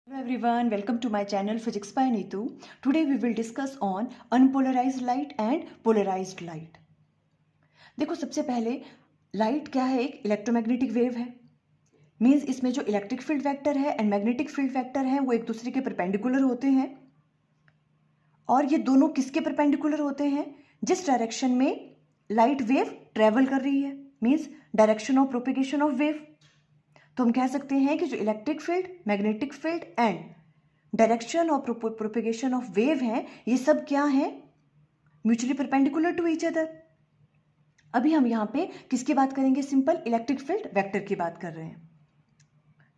Hello everyone, welcome to my channel Physics by Neetu. Today we will discuss on unpolarized light and polarized light. देखो सबसे पहले light क्या है, एक electromagnetic wave है। Means इसमें जो इलेक्ट्रिक फील्ड वेक्टर है एंड मैग्नेटिक फील्ड वेक्टर है वो एक दूसरे के परपेंडिकुलर होते हैं। और ये दोनों किसके परपेंडिकुलर होते हैं? जिस डायरेक्शन में लाइट वेव ट्रेवल कर रही है, means direction of propagation of wave. तो हम कह सकते हैं कि जो electric field, magnetic field and direction of propagation of wave हैं, ये सब क्या हैं? Mutually perpendicular to each other. अभी हम यहाँ पे किसकी बात करेंगे? सिंपल इलेक्ट्रिक फील्ड वेक्टर की बात कर रहे हैं।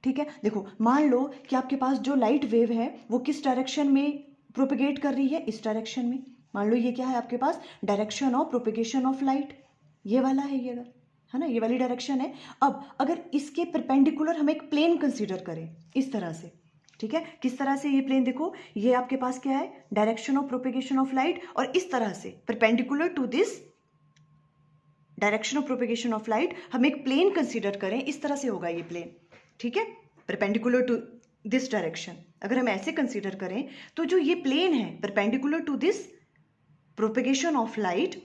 ठीक है, देखो मान लो कि आपके पास जो लाइट वेव है वो किस डायरेक्शन में प्रोपेगेट कर रही है? इस डायरेक्शन में। मान लो ये क्या है आपके पास? Direction of propagation of light, ये वाला है, ये है ना, ये वाली डायरेक्शन है। अब अगर इसके परपेंडिकुलर हम एक प्लेन कंसीडर करें इस तरह से, ठीक है, किस तरह से? ये प्लेन देखो, ये आपके पास क्या है? Direction of propagation of light, और इस तरह से perpendicular to this direction of propagation of light हम एक प्लेन कंसीडर करें, इस तरह से होगा ये प्लेन, ठीक है, परपेंडिकुलर टू दिस डायरेक्शन। अगर हम ऐसे कंसीडर करें तो जो ये प्लेन है perpendicular to this propagation of light,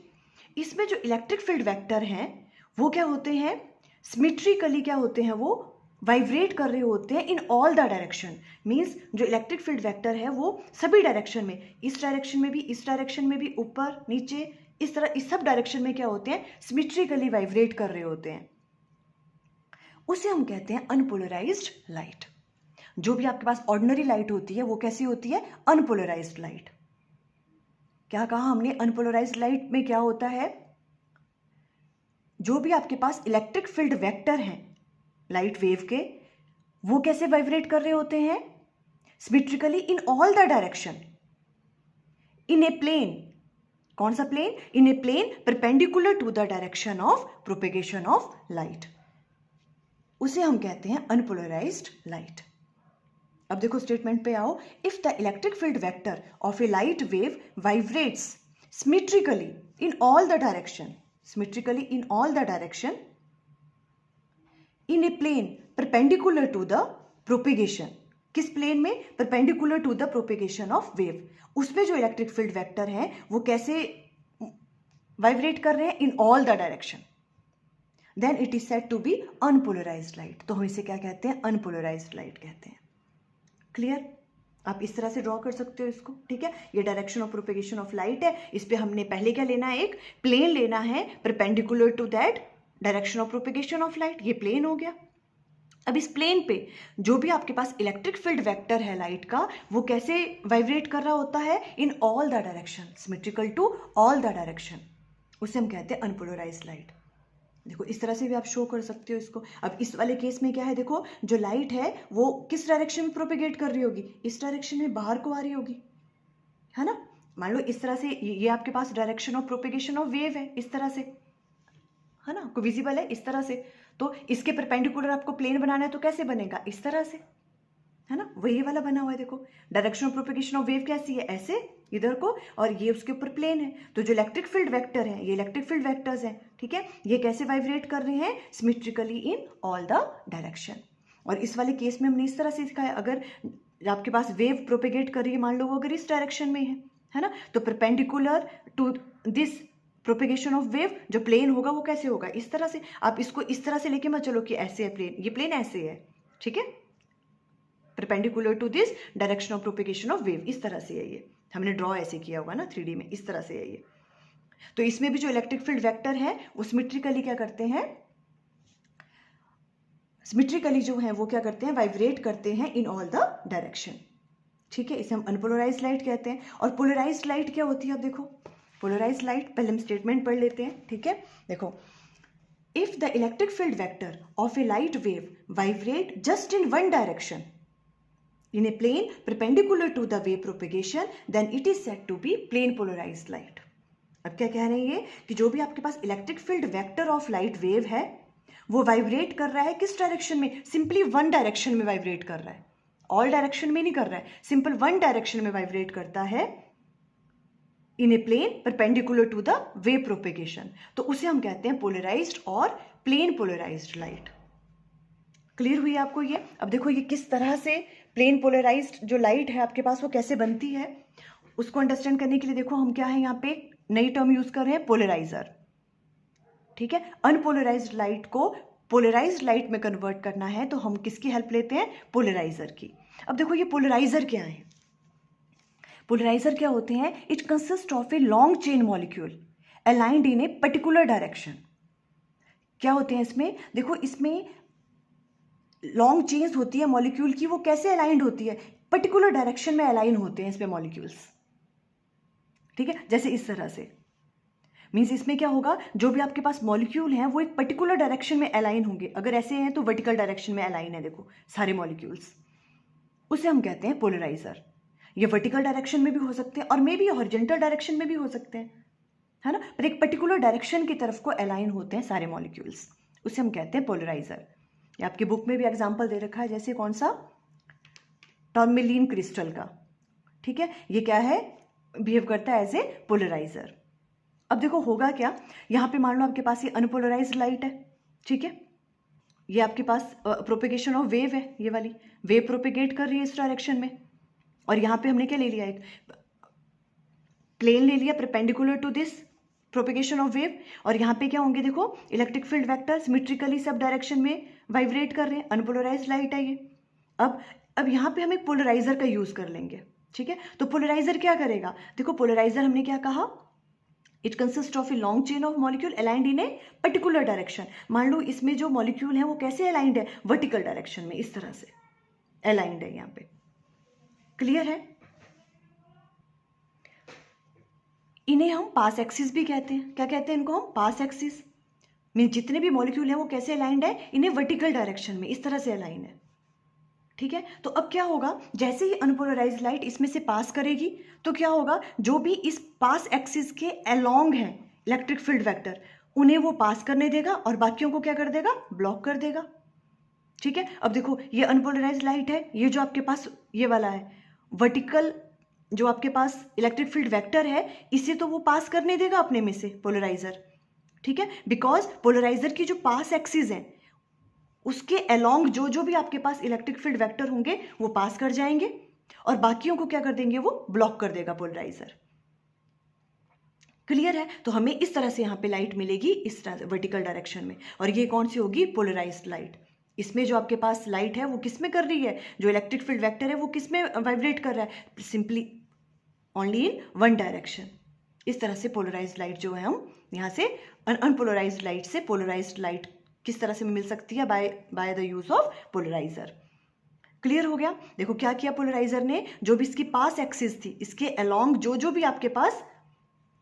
इसमें जो इलेक्ट्रिक फील्ड वेक्टर हैं वो क्या होते हैं? सिमेट्रिकली क्या होते हैं? वो वाइब्रेट कर रहे होते हैं इन ऑल द डायरेक्शन। मींस जो इलेक्ट्रिक फील्ड वेक्टर है वो सभी डायरेक्शन में, इस डायरेक्शन में भी, इस डायरेक्शन में भी, ऊपर नीचे, इस तरह इस सब डायरेक्शन में क्या होते हैं? सिमेट्रिकली वाइब्रेट कर रहे होते हैं। उसे हम कहते हैं अनपोलराइज्ड लाइट। जो भी आपके पास ऑर्डिनरी लाइट होती है वो कैसी होती है? Unpolarised light. क्या कहा हमने? अनपोलराइज्ड लाइट में क्या होता है? जो भी आपके पास इलेक्ट्रिक फील्ड वेक्टर हैं लाइट वेव के, वो कैसे वाइब्रेट कर रहे होते हैं? Symmetrically in all the direction, in a plane. कौन सा plane? In a plane perpendicular to the direction of propagation of light. उसे हम कहते हैं अनपोलराइज्ड लाइट। अब देखो स्टेटमेंट पे आओ। If the electric field vector of A light wave vibrates symmetrically in all the direction, symmetrically in all the direction in a plane perpendicular to the propagation। किस plane में? perpendicular to the propagation of wave। उसमें जो electric field vector हैं वो कैसे vibrate कर रहे हैं? in all the direction, then it is said to be unpolarized light। तो हम इसे क्या कहते हैं? unpolarized light कहते हैं। क्लियर? आप इस तरह से ड्रॉ कर सकते हो इसको, ठीक है। ये direction of propagation of light है। इस पे हमने पहले क्या लेना है? एक प्लेन लेना है perpendicular to that direction of propagation of light. ये प्लेन हो गया। अब इस प्लेन पे जो भी आपके पास इलेक्ट्रिक फील्ड वेक्टर है लाइट का, वो कैसे वाइब्रेट कर रहा होता है? In all the direction, symmetrical to all the direction. उसे हम कहते हैं अनपोलराइज्ड लाइट। देखो इस तरह से भी आप शो कर सकते हो इसको। अब इस वाले केस में क्या है? देखो जो लाइट है वो किस डायरेक्शन में प्रोपेगेट कर रही होगी? इस डायरेक्शन में बाहर को आ रही होगी, है ना। मान लो इस तरह से ये आपके पास direction of propagation of wave है, इस तरह से, है ना, को विजिबल है इस तरह से। तो इसके परपेंडिकुलर आपको प्लेन बनाना है तो कैसे बनेगा? इस तरह से, है ना, वही वाला बना हुआ है। देखो direction of propagation of wave कैसी है? ऐसे इधर को, और ये उसके ऊपर प्लेन है। तो जो इलेक्ट्रिक फील्ड वेक्टर है, ये इलेक्ट्रिक फील्ड वेक्टर्स हैं, ठीक है, ये कैसे वाइब्रेट कर रहे हैं? Symmetrically in all the direction. और इस वाले केस में हमने इस तरह से दिखाया, अगर आपके पास वेव प्रोपेगेट कर रही है, मान लो वो अगर इस डायरेक्शन में है ना, तो perpendicular to this propagation of wave जो प्लेन होगा वो कैसे होगा? इस तरह से। आप इसको इस तरह से लेके मत चलो कि ऐसे है प्लेन, ये प्लेन ऐसे है, ठीक है, perpendicular to this direction of propagation of wave. इस तरह से है ये, हमने ड्रॉ ऐसे किया होगा ना 3D में, इस तरह से है ये। तो इसमें भी जो इलेक्ट्रिक फील्ड वेक्टर है वो सिमेट्रिकली क्या करते हैं? सिमेट्रिकली जो है वो क्या करते हैं? वाइब्रेट करते हैं इन ऑल द डायरेक्शन, ठीक है। इसे हम अनपोलराइज्ड लाइट कहते हैं। और पोलराइज्ड लाइट क्या होती है? अब देखो पोलराइज्ड लाइट, पहले हम स्टेटमेंट पढ़ लेते हैं, ठीक है। देखो, if the electric field vector of A light wave vibrate just in one direction in a plane perpendicular to the wave propagation, then it is said to be plane polarized light। अब क्या कह रहे हैं ये कि जो भी आपके पास electric field vector of light wave है वो वाइब्रेट कर रहा है किस डायरेक्शन में? सिंपली वन डायरेक्शन में वाइब्रेट कर रहा है, ऑल डायरेक्शन में नहीं कर रहा है, सिंपल वन डायरेक्शन में वाइब्रेट करता है in a plane perpendicular to the wave propagation. तो उसे हम कहते हैं पोलराइज्ड और प्लेन पोलराइज्ड लाइट। क्लियर हुई आपको ये? अब देखो ये किस तरह से प्लेन पोलराइज्ड जो लाइट है आपके पास वो कैसे बनती है, उसको अंडरस्टैंड करने के लिए देखो हम क्या है यहाँ पे नई टर्म यूज कर रहे हैं, पोलराइजर। ठीक है, अनपोलराइज्ड लाइट को पोलराइज्ड लाइट में कन्वर्ट करना है तो हम किसकी हेल्प लेते हैं, पोलराइजर की। अब देखो ये पोलराइजर क्या है, पोलराइजर क्या होते हैं, it consist of a long chain molecule aligned in a particular direction. क्या होते हैं इसमें, देखो इसमें लॉन्ग चेन्स होती है मॉलिक्यूल की, वो कैसे अलाइंड होती है, पर्टिकुलर डायरेक्शन में अलाइन होते हैं इसमें मॉलिक्यूल्स। ठीक है, जैसे इस तरह से, मीन्स इसमें क्या होगा, जो भी आपके पास मॉलिक्यूल हैं वो एक पर्टिकुलर डायरेक्शन में अलाइन होंगे। अगर ऐसे हैं तो वर्टिकल डायरेक्शन में अलाइन है, देखो सारे मॉलिक्यूल्स, उसे हम कहते हैं पोलराइजर। ये वर्टिकल डायरेक्शन में भी हो सकते हैं और मे बी हॉरिजॉन्टल डायरेक्शन में भी हो सकते हैं, है ना, पर एक पर्टिकुलर डायरेक्शन की तरफ को अलाइन होते हैं सारे मॉलिक्यूल्स, उसे हम कहते हैं पोलराइजर। ये आपकी बुक में भी एग्जाम्पल दे रखा है, जैसे कौन सा, टॉर्मेलिन क्रिस्टल का। ठीक है, ये क्या है, बिहेव करता है एज ए पोलराइजर। अब देखो होगा क्या, यहाँ पे मान लो आपके पास ये अनपोलराइज्ड लाइट है, ठीक है, ये आपके पास प्रोपेगेशन ऑफ वेव है, ये वाली वेव प्रोपेगेट कर रही है इस डायरेक्शन में, और यहाँ पे हमने क्या ले लिया, एक प्लेन ले लिया perpendicular to this propagation of wave, और यहाँ पे क्या होंगे, देखो इलेक्ट्रिक फील्ड वेक्टर सिमेट्रिकली सब डायरेक्शन में वाइब्रेट कर रहे हैं, अनपोलराइज्ड लाइट है ये। अब यहाँ पे हम एक पोलराइजर का यूज कर लेंगे। ठीक है, तो पोलराइजर क्या करेगा, देखो पोलराइजर हमने क्या कहा, it consist of a long chain of molecule aligned in a particular direction. मान लो इसमें जो मॉलिक्यूल है वो कैसे अलाइंड है, वर्टिकल डायरेक्शन में, इस तरह से अलाइंड है यहाँ पे। क्लियर है, इन्हें हम पास एक्सिस भी कहते हैं। क्या कहते हैं इनको हम, पास एक्सिस। मीन जितने भी मॉलिक्यूल हैं वो कैसे अलाइंड है, इन्हें वर्टिकल डायरेक्शन में इस तरह से अलाइन है। ठीक है, तो अब क्या होगा, जैसे ही अनपोलराइज्ड लाइट इसमें से पास करेगी तो क्या होगा, जो भी इस पास एक्सिस के अलोंग है इलेक्ट्रिक फील्ड वेक्टर, उन्हें वो पास करने देगा और बाकियों को क्या कर देगा, ब्लॉक कर देगा। ठीक है, अब देखो ये अनपोलराइज्ड लाइट है, ये जो आपके पास ये वाला है वर्टिकल जो आपके पास इलेक्ट्रिक फील्ड वेक्टर है, इसे तो वो पास करने देगा अपने में से पोलराइजर। ठीक है, बिकॉज पोलराइजर की जो पास एक्सिस है उसके अलोंग जो जो भी आपके पास इलेक्ट्रिक फील्ड वेक्टर होंगे वो पास कर जाएंगे और बाकियों को क्या कर देंगे, वो ब्लॉक कर देगा पोलराइजर। क्लियर है, तो हमें इस तरह से यहाँ पे लाइट मिलेगी इस तरह वर्टिकल डायरेक्शन में, और ये कौन सी होगी, पोलराइज्ड लाइट। इसमें जो आपके पास लाइट है वो किस में कर रही है, जो इलेक्ट्रिक फील्ड वेक्टर है वो किस में वाइब्रेट कर रहा है, simply only in one direction. इस तरह से पोलराइज्ड लाइट जो है हम यहाँ से अनपोलराइज्ड लाइट से पोलराइज्ड लाइट किस तरह से मिल सकती है, by the use of polariser. Clear हो गया, देखो क्या किया पोलराइजर ने, जो भी इसकी पास एक्सिस थी इसके अलोंग जो जो भी आपके पास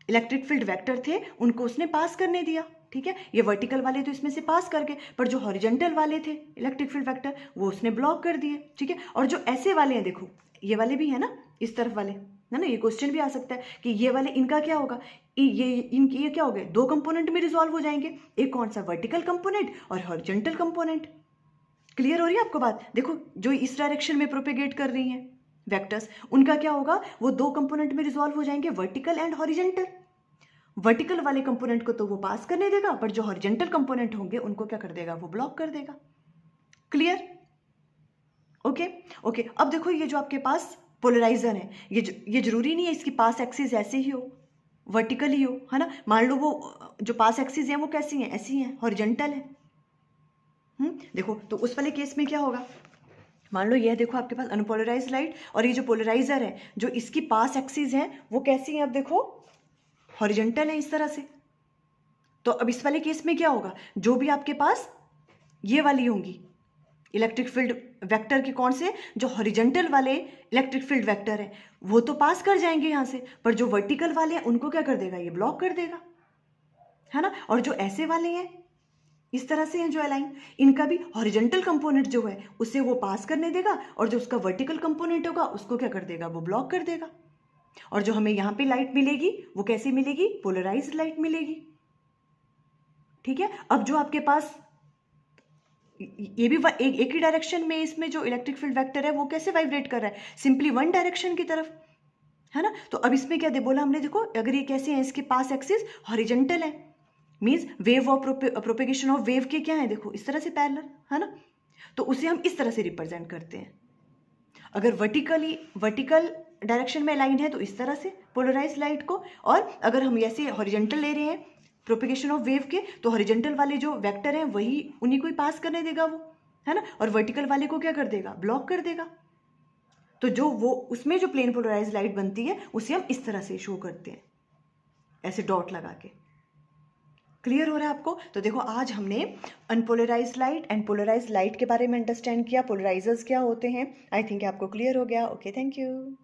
इलेक्ट्रिक फील्ड वेक्टर थे उनको उसने पास करने दिया। ठीक है, ये वर्टिकल वाले तो इसमें से पास कर गए, पर जो हॉरिजॉन्टल वाले थे इलेक्ट्रिक फील्ड वेक्टर वो उसने ब्लॉक कर दिए। ठीक है, और जो ऐसे वाले हैं, देखो ये वाले भी है ना, इस तरफ वाले है ना, ये क्वेश्चन भी आ सकता है कि ये वाले इनका क्या होगा, ये क्या हो गए, दो कंपोनेंट में रिजॉल्व हो जाएंगे, एक कौन सा, वर्टिकल कंपोनेंट और हॉरिजॉन्टल कंपोनेंट। क्लियर हो रही है आपको बात, देखो जो इस डायरेक्शन में प्रोपेगेट कर रही हैं वेक्टर्स, उनका क्या होगा, वो दो कंपोनेंट में रिजॉल्व हो जाएंगे, वर्टिकल एंड हॉरिजॉन्टल। वर्टिकल वाले कंपोनेंट को तो वो पास करने देगा, पर जो हॉरिजॉन्टल कंपोनेंट होंगे उनको क्या कर देगा, वो ब्लॉक कर देगा। Clear, okay okay. अब देखो ये जो आपके पास पोलराइजर है, ये जरूरी नहीं है इसकी पास एक्सिस ऐसे ही हो, वर्टिकल ही हो, है ना, मान लो वो जो पास एक्सिस हैं वो कैसी हैं, ऐसी हैं, हॉरिजॉन्टल है। देखो तो उस वाले केस में क्या होगा, मान लो ये देखो आपके पास अनपोलराइज्ड लाइट, और ये जो पोलराइजर है जो इसकी पास एक्सिस है वो कैसी है, अब देखो हॉरिजॉन्टल है इस तरह से। तो अब इस वाले केस में क्या होगा, जो भी आपके पास ये वाली होंगी इलेक्ट्रिक फील्ड वेक्टर के, कौन से, जो हॉरिजॉन्टल वाले इलेक्ट्रिक फील्ड वेक्टर है वो तो पास कर जाएंगे यहाँ से, पर जो वर्टिकल वाले हैं उनको क्या कर देगा, ये ब्लॉक कर देगा, है ना। और जो ऐसे वाले हैं इस तरह से हैं जो अलाइन, इनका भी हॉरिजॉन्टल कंपोनेंट जो है उसे वो पास करने देगा, और जो उसका वर्टिकल कंपोनेंट होगा उसको क्या कर देगा, वो ब्लॉक कर देगा। और जो हमें यहाँ पे लाइट मिलेगी वो कैसी मिलेगी, पोलराइज्ड लाइट मिलेगी। ठीक है, अब जो आपके पास ये भी एक ही डायरेक्शन में, इसमें जो इलेक्ट्रिक फील्ड वेक्टर है वो कैसे वाइब्रेट कर रहा है, सिंपली वन डायरेक्शन की तरफ, है ना। तो अब इसमें क्या बोला हमने, देखो अगर ये कैसे है, इसके पास एक्सिस हॉरिजॉन्टल है, means wave of propagation of wave के क्या है, देखो इस तरह से पैरेलल, है ना। तो उसे हम इस तरह से रिप्रेजेंट करते हैं। अगर वर्टिकल डायरेक्शन में लाइन है तो इस तरह से पोलराइज लाइट को, और अगर हम ऐसे हॉरिजॉन्टल ले रहे हैं प्रोपिगेशन ऑफ वेव के, तो हॉरिजॉन्टल वाले जो वेक्टर हैं वही उन्हीं को ही पास करने देगा वो, है ना, और वर्टिकल वाले को क्या कर देगा, ब्लॉक कर देगा। तो जो वो उसमें जो प्लेन पोलराइज लाइट बनती है उसे हम इस तरह से शो करते हैं, ऐसे डॉट लगा के। क्लियर हो रहा है आपको? तो देखो आज हमने unpolarise light and polarise light के बारे में अंडरस्टैंड किया, पोलराइजर्स क्या होते हैं। आई थिंक आपको क्लियर हो गया। Okay, thank you.